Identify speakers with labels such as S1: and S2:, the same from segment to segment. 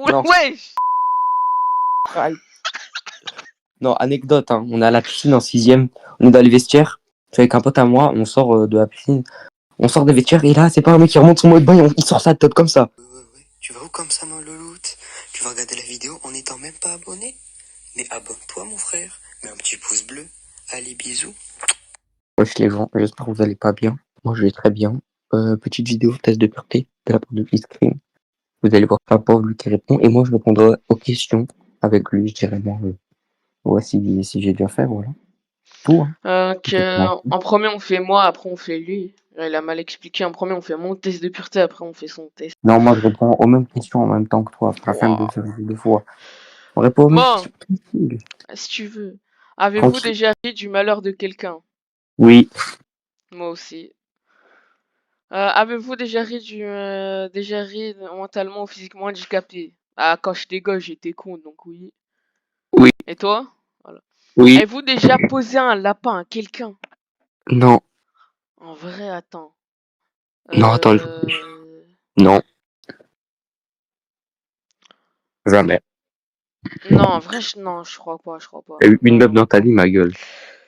S1: Non.
S2: Wesh.
S1: Aïe. Non, anecdote, hein. On est à la piscine en 6ème, on est dans les vestiaires. Je suis avec un pote à moi, on sort de la piscine, on sort des vestiaires et là, c'est pas un mec qui remonte son mot de bain, il sort sa tête comme ça.
S3: Ouais. Tu vas où comme ça, mon louloute? Tu vas regarder la vidéo en n'étant même pas abonné? Mais abonne-toi, mon frère. Mets un petit pouce bleu. Allez, bisous.
S1: Wesh les gens, j'espère que vous allez pas bien. Moi, je vais très bien. Petite vidéo, test de pureté de la part de Scream. Vous allez voir un pauvre lui qui répond et moi, je répondrai aux questions avec lui, je dirais moi. Ouais, si j'ai bien fait, voilà. Tout, hein.
S2: En premier on fait moi, après on fait lui. Il a mal expliqué. En premier on fait mon test de pureté, après on fait son test.
S1: Non, moi, je réponds aux mêmes questions en même temps que toi. Afin de faire deux fois. On répond aux mêmes
S2: Bon,
S1: questions. Tranquille.
S2: si tu veux. Avez-vous
S1: Tranquille.
S2: déjà ri du malheur de quelqu'un?
S1: Oui.
S2: Moi aussi. Avez-vous déjà ri mentalement ou physiquement handicapé? Ah, quand j'étais gosse, j'étais con, donc oui.
S1: Oui.
S2: Et toi? Voilà.
S1: Oui.
S2: Avez-vous déjà posé un lapin à quelqu'un?
S1: Non.
S2: En vrai, attends.
S1: Non, attends. Non. Jamais.
S2: Non, en vrai, non, je crois pas.
S1: T'as eu une meuf dans ta vie, ma gueule.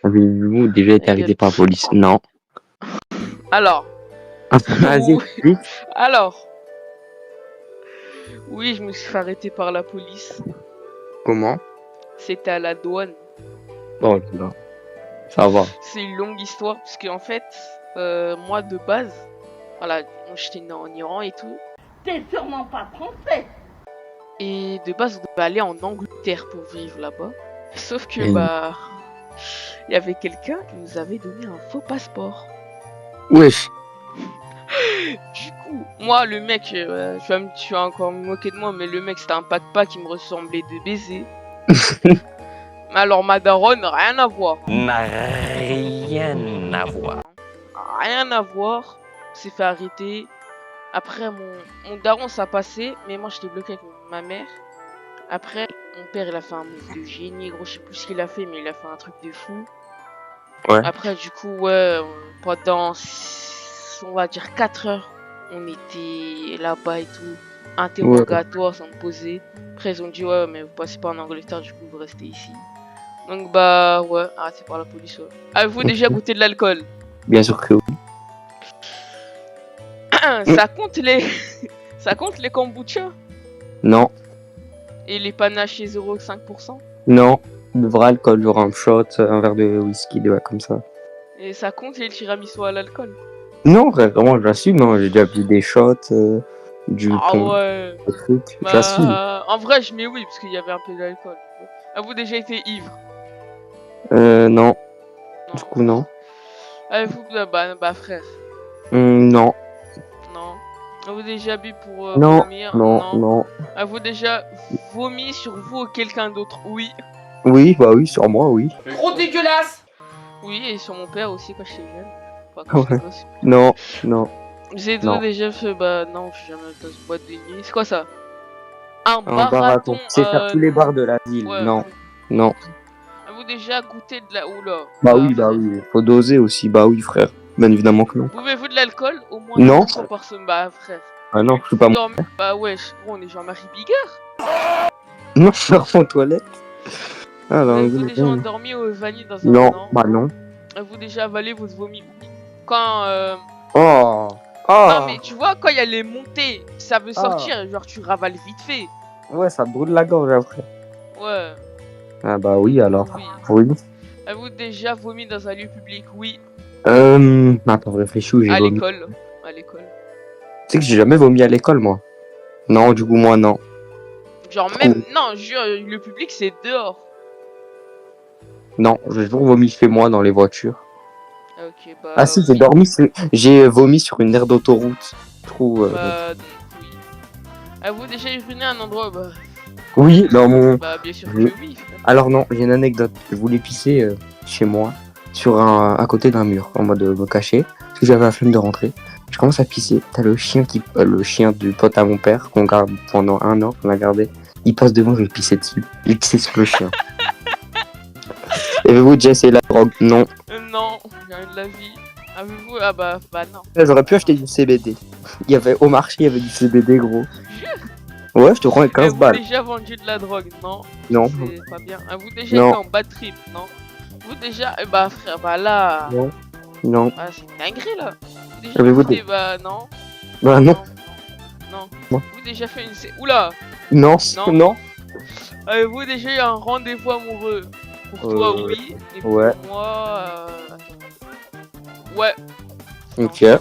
S1: Avez-vous déjà été arrêté par la police? Non.
S2: Alors.
S1: Vas-y,
S2: oui. Alors. Oui, je me suis fait arrêter par la police.
S1: Comment?
S2: C'était à la douane.
S1: Oh là. Ça va.
S2: C'est une longue histoire, parce qu'en fait, moi de base, voilà, j'étais né en Iran et tout.
S4: T'es sûrement pas français.
S2: Et de base, on devait aller en Angleterre pour vivre là-bas. Sauf que, il y avait quelqu'un qui nous avait donné un faux passeport.
S1: Wesh.
S2: Du coup, moi, le mec, tu vas encore me moquer de moi, mais le mec, c'était un pack qui me ressemblait de baiser. Mais alors, ma daronne, rien à voir.
S5: Rien à voir.
S2: Rien à voir. On s'est fait arrêter. Après, mon daron, ça passait, mais moi, j'étais bloqué avec ma mère. Après, mon père, il a fait un move de génie, gros, je sais plus ce qu'il a fait, mais il a fait un truc de fou.
S1: Ouais.
S2: Après, du coup, ouais, pendant, on va dire 4 heures, on était là-bas et tout, interrogatoire, sans me poser. Après, ils ont dit, ouais, mais vous passez pas en Angleterre, du coup, vous restez ici. Donc, bah, ouais, arrêté par la police, ouais. Avez-vous déjà goûté de l'alcool?
S1: Bien sûr que oui.
S2: Ça compte ça compte les kombucha?
S1: Non.
S2: Et les panaches 0,5%?
S1: Non. Le vrai alcool, genre un shot, un verre de whisky, des comme ça.
S2: Et ça compte les tiramisu à l'alcool?
S1: Non, vraiment, j'assume, hein. J'ai déjà bu des shots, du pont,
S2: ouais.
S1: des trucs. J'assume.
S2: En vrai, je mets oui, parce qu'il y avait un peu d'alcool. Avez-vous déjà été ivre?
S1: Non. Du coup, non.
S2: Avez-vous, frère?
S1: Non.
S2: Non. Avez-vous déjà bu pour vomir?
S1: Non.
S2: Avez-vous déjà vomi sur vous ou quelqu'un d'autre? Oui.
S1: Oui, bah oui, sur moi, oui.
S4: Trop dégueulasse.
S2: Oui, et sur mon père aussi quand j'étais jeune. Enfin,
S1: Ouais. Non.
S2: Vous avez déjà fait, non, je suis jamais dans une boîte de nuit. C'est quoi ça? Un marathon.
S1: C'est faire tous les bars de la ville.
S2: Ouais.
S1: Non.
S2: Avez-vous déjà goûté de la... Oula.
S1: Bah oui. Faut doser aussi. Bah oui, frère. Bien évidemment que non.
S2: Buvez-vous de l'alcool au moins
S1: Non.
S2: 2 fois par semaine? Bah, frère.
S1: Ah non, je suis pas moi.
S2: Bah ouais, gros, on est Jean-Marie Bigard.
S1: Non, je sors en toilette.
S2: Avez-vous déjà endormi au vanille dans un
S1: Non, bah non.
S2: Avez-vous déjà avalé votre vomi? Quand
S1: Oh.
S2: Non mais tu vois, quand il y a les montées, ça veut sortir, genre tu ravales vite fait.
S1: Ouais, ça brûle la gorge après.
S2: Ouais.
S1: Ah bah oui alors.
S2: Oui. Avez-vous déjà vomi dans un lieu public? Oui.
S1: Attends, réfléchis où j'ai vomi.
S2: À l'école.
S1: Tu sais que j'ai jamais vomi à l'école, moi. Non, du coup, moi, non.
S2: Genre même... Non, jure, le public, c'est dehors.
S1: Non, j'ai toujours vomi chez moi dans les voitures.
S2: Ok, bah...
S1: Ah si, j'ai vomi sur une aire d'autoroute.
S2: Oui. Avez-vous déjà uriné à un endroit...
S1: Oui, dans mon...
S2: Bah bien sûr que oui.
S1: Alors non, j'ai une anecdote. Je voulais pisser chez moi, à côté d'un mur, en mode me cacher, parce que j'avais la flemme de rentrer. Je commence à pisser, t'as le chien du pote à mon père, qu'on garde pendant 1 an, qu'on a gardé. Il passe devant, je vais pisser dessus. Il pissait sur le chien. Avez-vous déjà essayé la drogue? Non.
S2: Non, rien de la vie. Avez-vous... Ah bah non.
S1: J'aurais pu acheter du CBD. Au marché, il y avait du CBD, gros.
S2: Jure?
S1: Ouais, je te rends avec 15
S2: Avez-vous
S1: balles.
S2: déjà vendu de la drogue? Non.
S1: Non.
S2: C'est pas bien. Avez-vous déjà
S1: Non.
S2: été en bad trip? Non. Vous déjà. Eh bah frère, bah là.
S1: Non. Non.
S2: Ah, c'est une dinguerie là. Vous déjà
S1: Avez-vous
S2: fait, bah non.
S1: Bah non.
S2: Non.
S1: Non.
S2: Vous déjà fait une. Oula.
S1: Non.
S2: Non.
S1: Non.
S2: Avez-vous déjà eu un rendez-vous amoureux? Pour toi, oui. Et pour
S1: ouais.
S2: moi. Ouais.
S1: Ok.
S2: Non.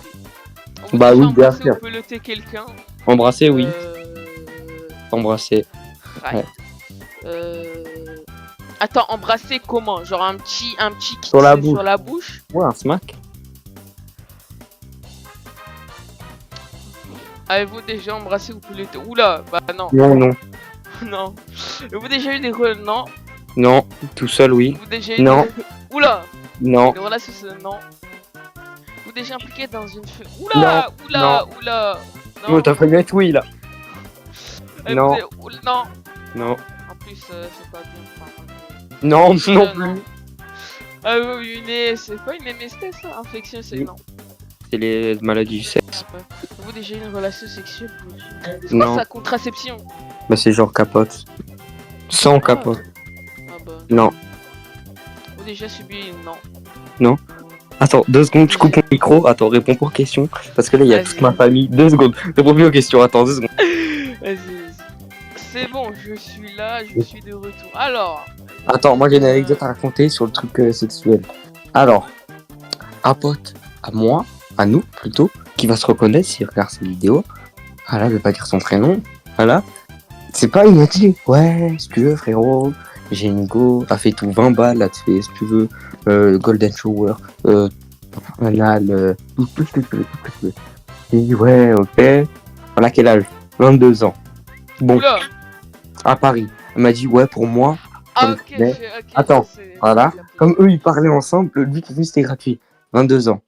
S2: Avez-vous
S1: Bah
S2: déjà
S1: oui, bien
S2: embrassé
S1: sûr.
S2: ou peloté quelqu'un?
S1: Embrasser, oui. Embrasser.
S2: Ouais. Attends, embrasser comment? Genre un petit kiss
S1: Sur la bouche.
S2: sur la bouche?
S1: Ouais, un smack.
S2: Avez-vous déjà embrassé ou peloté? Oula, bah non.
S1: Non, non.
S2: Non. Avez-vous déjà eu des non?
S1: Non. Tout seul, oui.
S2: Avez-vous déjà eu
S1: Non.
S2: des... Oula.
S1: Non.
S2: Des relations, non. Vous déjà impliqué dans une Oula,
S1: Non.
S2: oula, oula. Non.
S1: Oh, t'as failli être oui, là. Non.
S2: Non.
S1: Non.
S2: En plus, c'est pas bien. Enfin,
S1: Non, non
S2: non.
S1: plus.
S2: Ah oui, c'est pas une MST ça? Infection, c'est
S1: Oui.
S2: non.
S1: C'est les maladies du sexe.
S2: Avez-vous déjà eu une relation sexuelle? C'est
S1: Non.
S2: quoi ça, contraception?
S1: Bah, c'est genre capote. Sans capote.
S2: Ah bah.
S1: Non.
S2: Avez-vous déjà subi une non?
S1: Non. Attends, 2 secondes, je coupe mon micro. Attends, réponds pour question. Parce que là, il y a
S2: Vas-y.
S1: toute ma famille. 2 secondes. Réponds plus aux questions. Attends, 2 secondes.
S2: Vas-y. C'est bon, je suis là, je suis de retour. Alors.
S1: Attends, moi j'ai une anecdote à raconter sur le truc sexuel. Alors, un pote à moi, à nous plutôt, qui va se reconnaître s'il regarde cette vidéo. Voilà, je vais pas dire son prénom. Voilà. C'est pas, il m'a dit, ouais, si tu veux, frérot, j'ai une go, t'as fait tout 20 balles, là, tu fais, si tu veux, Golden Shower, anal, tout ce que tu veux, tout ce que tu veux. J'ai dit, ouais, ok. Voilà, quel âge? 22 ans. Bon,
S2: Oula.
S1: à Paris. Elle m'a dit, ouais, pour moi,
S2: Ah, ok,
S1: mais-
S2: ok.
S1: Attends,
S2: c'est-
S1: voilà.
S2: c'est-
S1: Comme eux, ils parlaient ensemble, le but, c'était gratuit. 22 ans.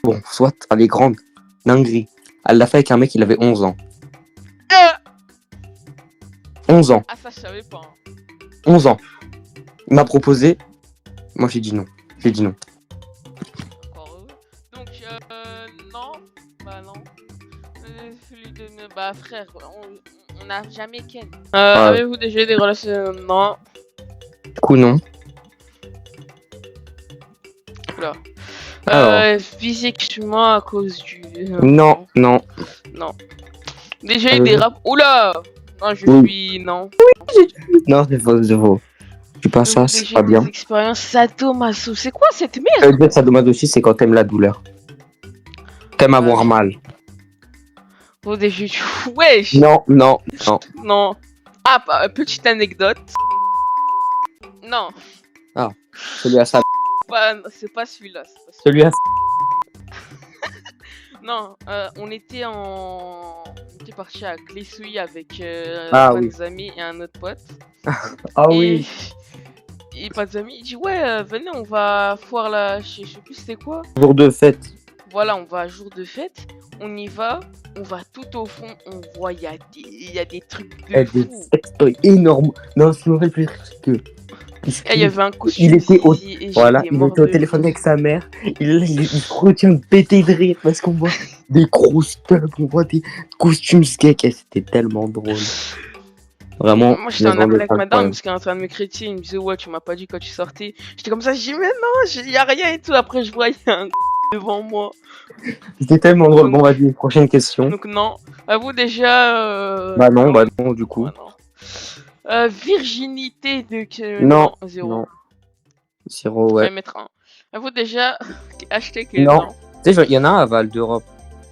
S1: Bon, soit, elle est grande. Dinguerie. Elle l'a fait avec un mec, il avait 11 ans. 11 ans.
S2: Ah, ça, je savais pas. Hein.
S1: 11 ans. Il m'a proposé. Moi, j'ai dit non. J'ai dit non.
S2: Encore heureux. Donc, non. Bah, non. Bah, frère, on n'a jamais ken. Avez-vous déjà eu des relations? Non.
S1: Du coup, non.
S2: Oula.
S1: Alors.
S2: Physiquement à cause du.
S1: Non, non.
S2: Non. Déjà eu des rap. Oula! Non, je
S1: Oui.
S2: suis. Non.
S1: Non, c'est faux, c'est faux. Je dis pas ça, c'est
S2: Déjà
S1: pas
S2: eu
S1: bien.
S2: des expériences sadomaso. C'est quoi cette
S1: Ça
S2: merde?
S1: veut dire sadomasochisme, c'est quand t'aimes la douleur. T'aimes avoir mal.
S2: Oh, déjà. Wesh!
S1: Non, non, non.
S2: Non. Ah, petite anecdote. Non.
S1: Celui à ça.
S2: C'est pas celui-là. c'est pas celui-là.
S1: Celui à
S2: Non, on était parti à Glessouille avec
S1: Ah,
S2: un de
S1: oui.
S2: nos amis et un autre pote.
S1: Ah
S2: et,
S1: oui.
S2: Et pas des amis, il dit ouais, venez, on va foire là, je sais plus c'était quoi.
S1: Jour de fête.
S2: Voilà, on va à jour de fête, on y va, on va tout au fond, on voit il y a des trucs de
S1: Elle des
S2: fou.
S1: sextoys énormes. Non, je me rappelle plus que.
S2: Et il y avait un costume.
S1: Il était au,
S2: ici, et
S1: voilà,
S2: j'étais
S1: il
S2: mort
S1: était au
S2: de
S1: téléphone
S2: rire.
S1: avec sa mère. Il se retient de péter de rire parce qu'on voit des grosses tubs, on voit des costumes skate. Et c'était tellement drôle. Vraiment.
S2: Moi j'étais en
S1: les
S2: appel avec
S1: gens
S2: madame parce qu'elle est en train de me critiquer, il me disait ouais tu m'as pas dit quand tu sortais. J'étais comme ça, je dis mais non, y a rien et tout, après je voyais un devant moi.
S1: C'était tellement drôle. Bon, vas-y, prochaine question.
S2: Donc non. À vous déjà.
S1: Bah non, du coup.
S2: Ouais, non. Virginité de que.
S1: Non,
S2: zéro.
S1: non. Zéro,
S2: Je
S1: ouais.
S2: vais mettre un. À vous déjà acheter que
S1: Non.
S2: non.
S1: Tu sais, il y en a un à Val d'Europe.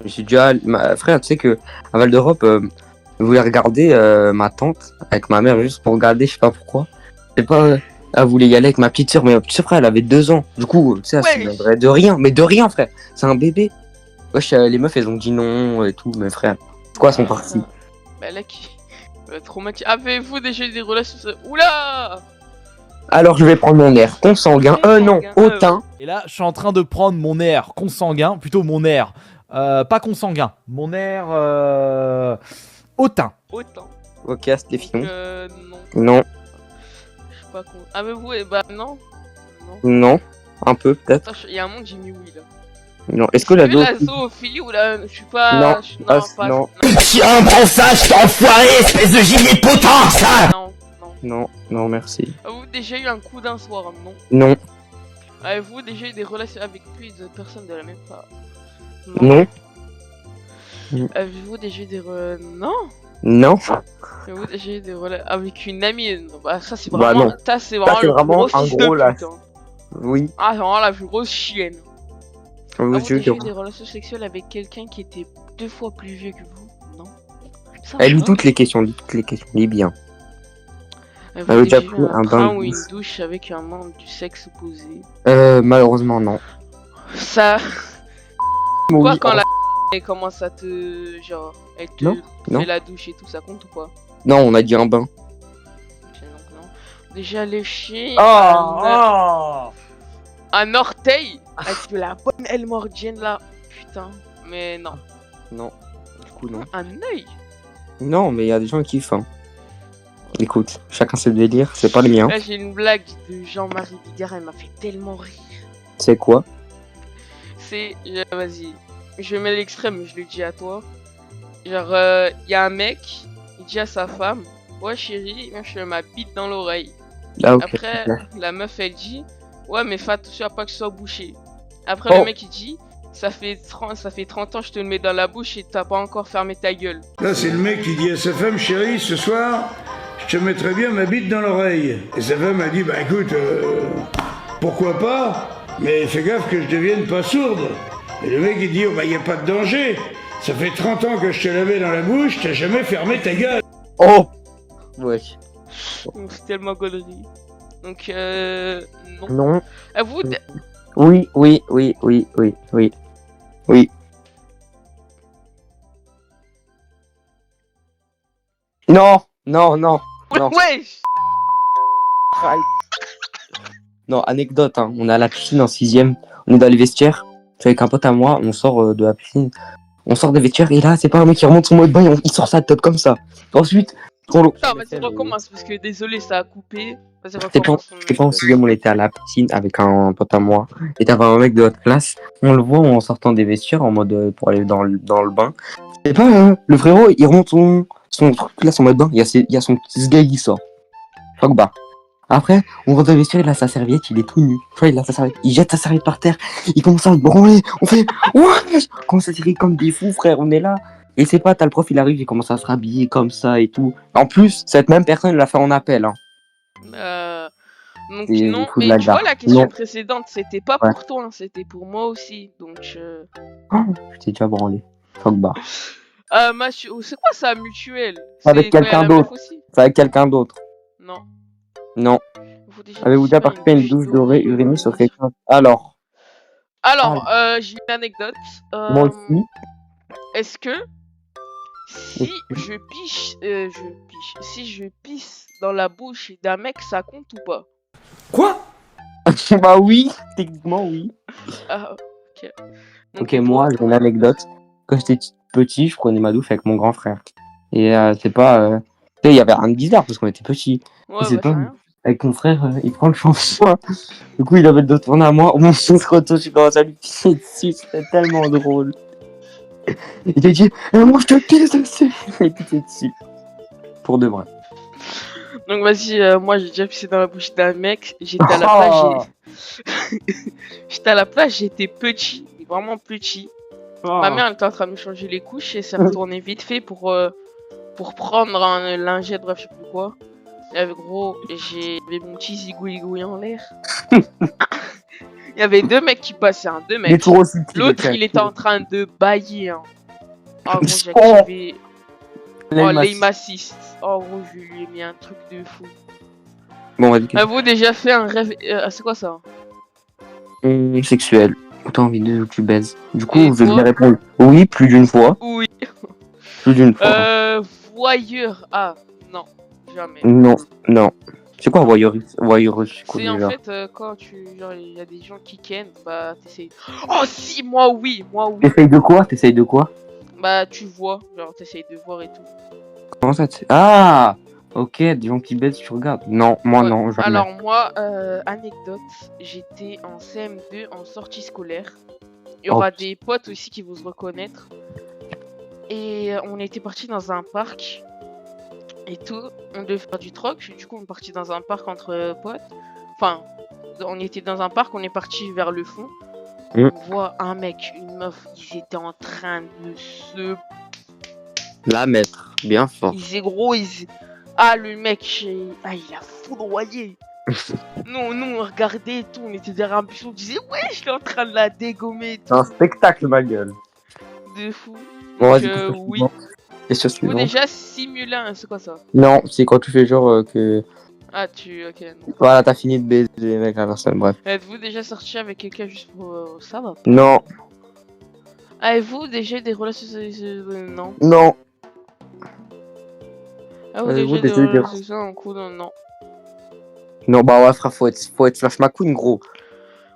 S1: Je suis déjà. Frère, tu sais que à Val d'Europe, je voulais regarder ma tante avec ma mère juste pour regarder, je sais pas pourquoi. Je sais pas. Elle voulait y aller avec ma petite soeur, mais ma petite soeur, frère, elle avait 2 ans. Du coup, tu sais, elle se
S2: Ouais.
S1: souviendrait de rien. Mais de rien, frère. C'est un bébé. Wesh, les meufs, elles ont dit non et tout, mais frère. Quoi, elles sont parties.
S2: Bah là qui. Traumatisé. Avez-vous déjà eu des relations. Oula!
S1: Alors, je vais prendre mon air consanguin. Non,
S2: Consanguin,
S1: hautain.
S5: Et là, je suis en train de prendre mon air consanguin, plutôt mon air, pas consanguin, mon air hautain.
S2: Autant.
S1: Ok, Stéphane.
S2: Non.
S1: Non,
S2: Je sais pas con. Avez-vous. Bah non. Non.
S1: non. Un peu, peut-être.
S2: Attends, il y a un monde, j'ai mis oui là.
S1: Non. Est-ce que
S2: Que
S1: la
S2: la
S1: zoophilie...
S2: zoophilie ou la... Je suis pas...
S1: Non. Ah,
S2: pas...
S1: non.
S6: Tiens, prends ça, je t'ai enfoiré, espèce de gilet de potin, ça.
S2: Non, non.
S1: Non. Non, merci.
S2: Avez-vous déjà eu un coup d'un soir? Non.
S1: Non.
S2: Avez-vous déjà eu des relations avec plusieurs personnes de la même part?
S1: Non.
S2: Avez-vous déjà eu des non?
S1: Non.
S2: Avez-vous déjà eu des relations avec une amie? Non, bah ça c'est
S1: Bah,
S2: vraiment...
S1: non.
S2: Ça c'est vraiment,
S1: c'est
S2: le
S1: vraiment
S2: gros
S1: un
S2: fils
S1: gros
S2: de
S1: lâche.
S2: pute, hein.
S1: Oui.
S2: Ah c'est vraiment la plus grosse chienne.
S1: Oui,
S2: Avez-vous déjà eu
S1: sûr.
S2: des relations sexuelles avec quelqu'un qui était 2 fois plus vieux que vous? Non. Ça,
S1: Elle lit
S2: va.
S1: toutes les questions, lis bien.
S2: Avez-vous
S1: Elle a
S2: déjà
S1: déjà
S2: eu
S1: pris
S2: un
S1: un
S2: bain
S1: bain
S2: ou
S1: de
S2: une
S1: douche.
S2: douche avec un membre du sexe opposé?
S1: Malheureusement, non.
S2: Ça...
S1: Oui,
S2: Quoi quand la elle commence à te... Genre, elle te
S1: Non,
S2: fait
S1: non.
S2: la douche et tout, ça compte ou pas?
S1: Non, on a dit un bain.
S2: Ok, donc non. Déjà léché
S5: Oh,
S2: un orteil avec de la bonne Elmordienne là. Putain, mais non.
S1: Non. Du coup, non.
S2: Un œil.
S1: Non, mais il y a des gens qui kiffent. Hein. Écoute, chacun ses délires, c'est pas le mien.
S2: Là j'ai une blague de Jean-Marie Bigard, elle m'a fait tellement rire.
S1: C'est quoi?
S2: C'est... Vas-y, je mets l'extrait mais je le dis à toi. Genre, y a un mec, il dit à sa femme, ouais chérie, moi, je mets ma bite dans l'oreille.
S1: Ah, ok.
S2: Après, la meuf elle dit, ouais mais fais attention à pas que ce soit bouché. Après
S1: Oh.
S2: le mec il dit, ça fait 30 ans que je te le mets dans la bouche et t'as pas encore fermé ta gueule.
S7: Là, c'est le mec qui dit à sa femme, chérie, ce soir, je te mettrai bien ma bite dans l'oreille. Et sa femme a dit, bah écoute, pourquoi pas, mais fais gaffe que je devienne pas sourde. Et le mec il dit, oh, bah y a pas de danger. Ça fait 30 ans que je te l'avais dans la bouche, t'as jamais fermé ta gueule.
S1: Oh! Ouais.
S2: Donc c'est tellement gaulerie. Donc non.
S1: Non.
S2: À vous,
S1: Oui, oui, oui, oui, oui, oui. Oui. Non, non, non, non.
S2: wesh.
S1: Non, anecdote, hein. On est à la piscine en 6ème, on est dans les vestiaires. Je suis avec un pote à moi, on sort de la piscine. On sort des vestiaires et là, c'est pas un mec qui remonte son mot de bain, il sort sa tête comme ça. Ensuite,
S2: Attends, vas-y, recommence parce que désolé, ça a coupé. Vas-y, recommence.
S1: C'était pas en 6ème, on était à la piscine avec un pote à moi. Et t'avais un mec de notre classe, on le voit en sortant des vestiaires en mode pour aller dans le bain. C'est pas le frérot, il remonte son truc là, son mode bain, il y a son petit gars qui sort. Fuck bah. Après, on rentre dans le vestiaire, il a sa serviette, il est tout nu. Tu vois, il a sa serviette, il jette sa serviette par terre, il commence à se branler, on fait ouais, on commence à tirer comme des fous, frère, on est là. Et c'est pas, t'as le prof, il arrive, il commence à se rhabiller comme ça et tout. En plus, cette même personne l'a fait en appel. Hein.
S2: Donc
S1: Et
S2: non,
S1: il faut de
S2: mais
S1: la
S2: tu vois
S1: garde.
S2: la question
S1: Non.
S2: précédente, c'était pas
S1: Ouais.
S2: pour toi, hein, c'était pour moi aussi. Donc
S1: Oh, je t'ai déjà branlé. Fuck bah.
S2: c'est quoi ça mutuelle?
S1: Avec
S2: C'est quand il y a
S1: quelqu'un
S2: la meuf
S1: d'autre.
S2: aussi?
S1: C'est avec quelqu'un d'autre.
S2: Non.
S1: Non.
S2: Faut
S1: Avez-vous déjà
S2: faire
S1: participé à une douche dorée urinée sur quelqu'un? Alors,
S2: Alors, j'ai une anecdote.
S1: moi aussi.
S2: Est-ce que si si je pisse dans la bouche d'un mec, ça compte ou pas?
S5: Quoi?
S1: Bah oui, techniquement oui.
S2: Ah, ok. Donc,
S1: Ok, moi j'ai une anecdote. Quand j'étais petit, je prenais ma douche avec mon grand frère. Et c'est pas... Tu sais, il y avait rien de bizarre parce qu'on était petits.
S2: Ouais,
S1: c'est
S2: bah,
S1: pas-
S2: c'est rien.
S1: Avec mon frère, il prend le shampoing. Du coup, il avait le dos tourné à moi. On se retourne, je commence à lui pisser dessus. C'était tellement drôle. Il a dit, moi je te pisse dessus. Il a pissé dessus. Pour de vrai.
S2: Donc vas-y, moi j'ai déjà pissé dans la bouche d'un mec. J'étais à la
S1: Oh.
S2: plage. J'étais à la plage, j'étais petit, vraiment petit. Ma mère elle était en train de me changer les couches et ça me tournait vite fait pour prendre un lingette, bref, je sais plus quoi. Et avec gros, j'avais mon petit zigouigoui en l'air. Il y avait deux mecs qui passaient, hein, deux
S1: Il est
S2: mecs.
S1: toujours aussi petit.
S2: L'autre
S1: le
S2: il était en train de bailler. Hein. Oh gros, j'ai
S1: Oh.
S2: activé. Oh,
S1: Lame
S2: l'aim assist. Oh gros, je lui ai mis un truc de fou.
S1: Bon, vas-y.
S2: Avez-vous déjà fait un rêve... c'est quoi ça?
S1: Sexuel. T'as envie de que tu baises. Du coup,
S2: Et
S1: je vais
S2: toi
S1: répondre oui, plus d'une fois.
S2: Oui.
S1: Plus d'une fois.
S2: Voyeur. Ah, non. Jamais.
S1: Non, non. C'est quoi voyeurisme? Voyeurisme, c'est quoi
S2: C'est en
S1: déjà?
S2: fait quand genre il y a des gens qui ken, bah t'essayes. Oh si, moi oui.
S1: T'essayes de quoi? T'essayes de quoi?
S2: Bah tu vois, genre t'essayes de voir et tout.
S1: Comment ça Ah! Ok, des gens qui baissent, tu regardes. Non, moi
S2: Ouais.
S1: non, jamais.
S2: Alors moi, anecdote, j'étais en CM2 en sortie scolaire. y aura des potes aussi qui vont se reconnaître. Et on était partis dans un parc et tout. On devait faire du troc. Du coup, on est parti dans un parc entre potes. Enfin, on était dans un parc, on est parti vers le fond.
S1: Mm.
S2: On voit un mec, une meuf, ils étaient en train de se...
S1: La mettre, bien fort.
S2: Ils étaient gros, Ah, le mec, il a foudroyé. nous, on regardait et tout, on était derrière un buisson, on disait, ouais, je suis en train de la dégommer et tout.
S1: C'est un spectacle, ma gueule.
S2: De fou.
S1: Bon,
S2: Donc,
S1: vas-y, question
S2: oui.
S1: suivante. Question
S2: Ou
S1: suivante.
S2: déjà, simuler un, c'est quoi ça?
S1: Non, c'est quand tu fais genre que...
S2: Ah, ok, non.
S1: Voilà, t'as fini de baiser avec la personne, bref.
S2: Êtes-vous déjà sorti avec quelqu'un juste pour... ça va?
S1: Non,
S2: Avez-vous déjà des relations non.
S1: non.
S2: Avez-vous
S1: Avez-vous
S2: déjà des
S1: déjà des-
S2: relations en cours? Non.
S1: Non, bah ouais, frère, faut être Flash McQueen, gros.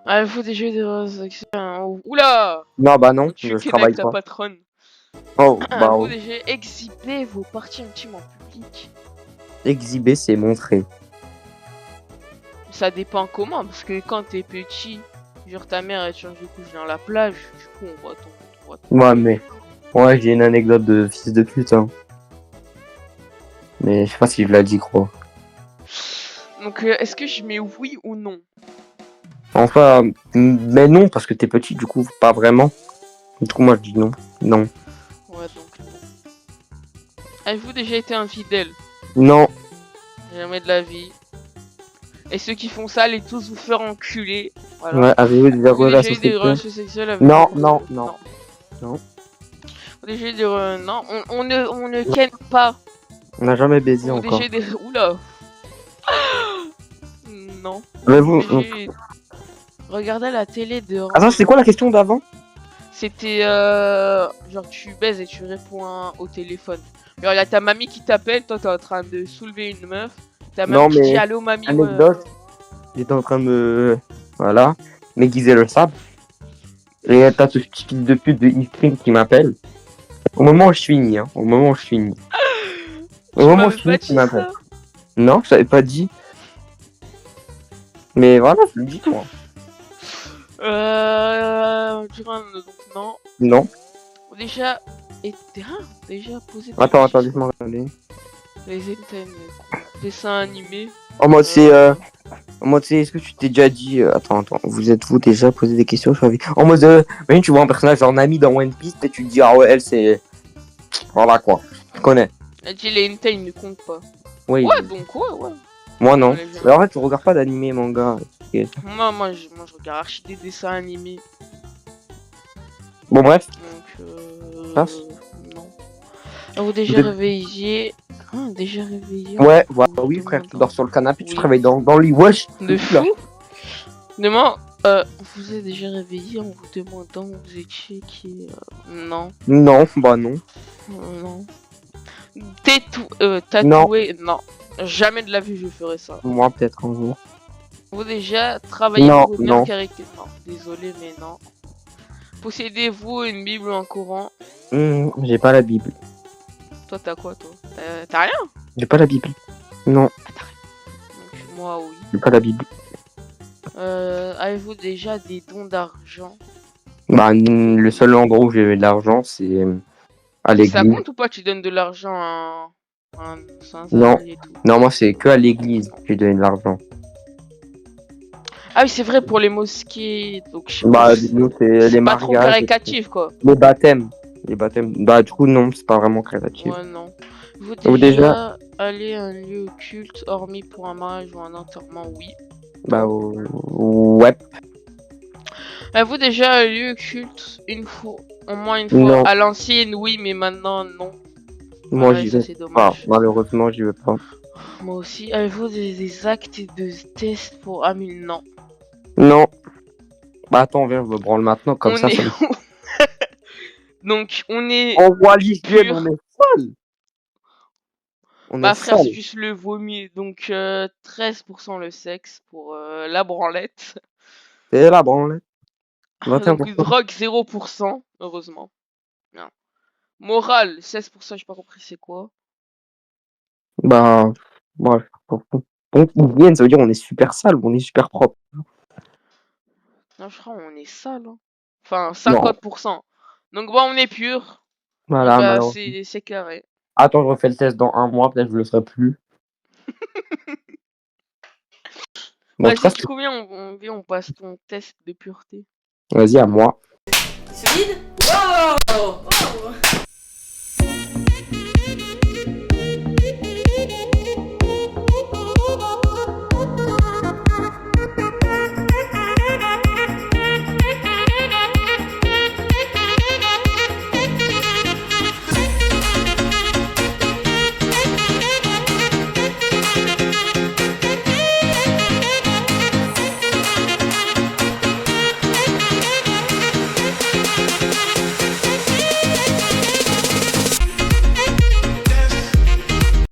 S2: Avez-vous déjà des relations... Oula!
S1: Non, bah non,
S2: Tu
S1: je
S2: ken
S1: travaille
S2: avec ta
S1: pas.
S2: patronne.
S1: Oh, bah
S2: Avez-vous
S1: ouais.
S2: déjà exhibé vos parties intimes en public?
S1: Exhiber, c'est montrer.
S2: Ça dépend comment, parce que quand t'es petit, genre ta mère elle change de couche dans la plage, du coup on voit ton...
S1: Ouais, mais... Ouais, j'ai une anecdote de fils de pute, hein. Mais je sais pas si je l'ai dit, gros.
S2: Donc est-ce que je mets oui ou non?
S1: Enfin, mais non, parce que t'es petit, du coup, pas vraiment. Du coup, moi, je dis non. Non.
S2: Ouais, donc non. Avez-vous déjà été infidèle?
S1: Non.
S2: Jamais de la vie. Et ceux qui font ça, allez tous vous faire enculer. Voilà.
S1: Ouais, avez-vous des
S2: Avez-vous déjà
S1: relations
S2: eu des
S1: sexuelles?
S2: relations sexuelles avec
S1: Non,
S2: des-
S1: non, non. Non.
S2: Avez-vous déjà eu des... Non, on ne ken pas.
S1: On n'a jamais baisé
S2: Avez-vous
S1: encore.
S2: déjà eu des... Oula. Non.
S1: Avez-vous...
S2: J'ai regardé la télé de...
S1: Attends, c'est quoi la question d'avant?
S2: C'était genre tu baises et tu réponds au téléphone. Genre il y a ta mamie qui t'appelle, toi t'es en train de soulever une meuf. Ta
S1: Non,
S2: mamie qui
S1: mais
S2: dit allô mamie.
S1: anecdote. J'étais en train de me... Voilà. M'aiguiser le sable. Et t'as ce petit fils de pute de e qui m'appelle. Au moment où je finis, hein. Au moment où je finis. Au moment où je finis, tu m'appelles. Non, je t'avais pas dit. Mais voilà, je le dis, toi.
S2: Donc non.
S1: Non.
S2: Déjà posé des
S1: Attends,
S2: questions.
S1: laisse-moi regarder.
S2: Les dessins animés.
S1: En mode, c'est... En mode, c'est... Est-ce que tu t'es déjà dit... Attends. Vous êtes-vous déjà posé des questions sur la vie? En mode, imagine, tu vois un personnage genre Nami dans One Piece et tu te dis, ah ouais, elle, c'est... Voilà, quoi. Tu connais.
S2: Elle dit les hentai ne comptent pas.
S1: Oui.
S2: Ouais, donc ouais.
S1: Moi, non.
S2: Ouais,
S1: Mais en fait, je regarde pas d'animé, manga.
S2: Moi, je regarde archi des dessins animés.
S1: Bon, bref.
S2: Donc,
S1: Passe.
S2: non. Avez-vous déjà réveillé? Déjà réveillé?
S1: Ouais, voilà, oui, frère, tu dors sur le canapé, tu te réveilles dans le lit, wesh.
S2: De fou. Demain, vous êtes déjà réveillé en vous demandant où vous étiez qui... Non.
S1: Non, bah non.
S2: Non. Tatoué? Non. Jamais de la vie je ferais ça.
S1: Moi, peut-être un jour.
S2: Vous déjà travaillé
S1: Non,
S2: pour
S1: non.
S2: bien caractère? Non, désolé, mais non. Possédez-vous une Bible ou un Coran?
S1: J'ai pas la Bible.
S2: Toi, t'as quoi, toi? T'as rien?
S1: J'ai pas la Bible. Non,
S2: Donc, moi, oui.
S1: j'ai pas la Bible.
S2: Avez-vous déjà des dons d'argent?
S1: Bah, le seul endroit où j'ai de l'argent, c'est à
S2: Ça
S1: l'église.
S2: compte ou pas? Tu donnes de l'argent à un
S1: Non.
S2: et tout.
S1: Non, moi, c'est que à l'église que j'ai donné de l'argent.
S2: Ah oui, c'est vrai pour les mosquées. Donc, je sais
S1: Bah,
S2: pas,
S1: nous, c'est les
S2: pas trop
S1: mariages.
S2: caritatif, quoi.
S1: Les baptêmes. Les baptêmes. Bah, du coup, non, c'est pas vraiment créatif.
S2: Ouais, non. Vous
S1: Ou
S2: déjà aller à un lieu occulte, hormis pour un mariage ou un enterrement? Oui.
S1: Bah, ouais.
S2: Avez-vous déjà un lieu occulte une fois, au moins une fois?
S1: Non.
S2: À l'ancienne, oui, mais maintenant, non.
S1: Moi,
S2: Ouais,
S1: j'y
S2: ça,
S1: vais
S2: c'est
S1: pas.
S2: dommage.
S1: Malheureusement, j'y vais pas.
S2: Moi aussi. Avez-vous des actes de test pour Amul? Non.
S1: Non. Bah, attends, viens, je me branle maintenant, comme
S2: On
S1: ça,
S2: est...
S1: ça me...
S2: Donc, on est...
S1: On voit l'hygiène,
S2: pur.
S1: on est sale. On
S2: Bah
S1: est
S2: frère,
S1: sale.
S2: c'est juste le vomi. Donc 13% le sexe pour la branlette.
S1: C'est la branlette.
S2: Donc
S1: 21%.
S2: drogue 0%, heureusement. Non. Morale 16%, j'ai pas compris c'est quoi.
S1: Bah, bref. Donc, hygiène, ça veut dire on est super sale ou on est super propre.
S2: Non, je crois on est sale. Hein. Enfin, 50%. Donc bon, on est pur.
S1: Voilà,
S2: Bah,
S1: malheureusement.
S2: c'est carré.
S1: Attends, je refais le test dans un mois, peut-être je le ferai plus. Bon, en
S2: Vas-y,
S1: tout cas,
S2: du coup, viens, on passe ton test de pureté.
S1: vas-y, à moi.
S4: C'est vide. Wow.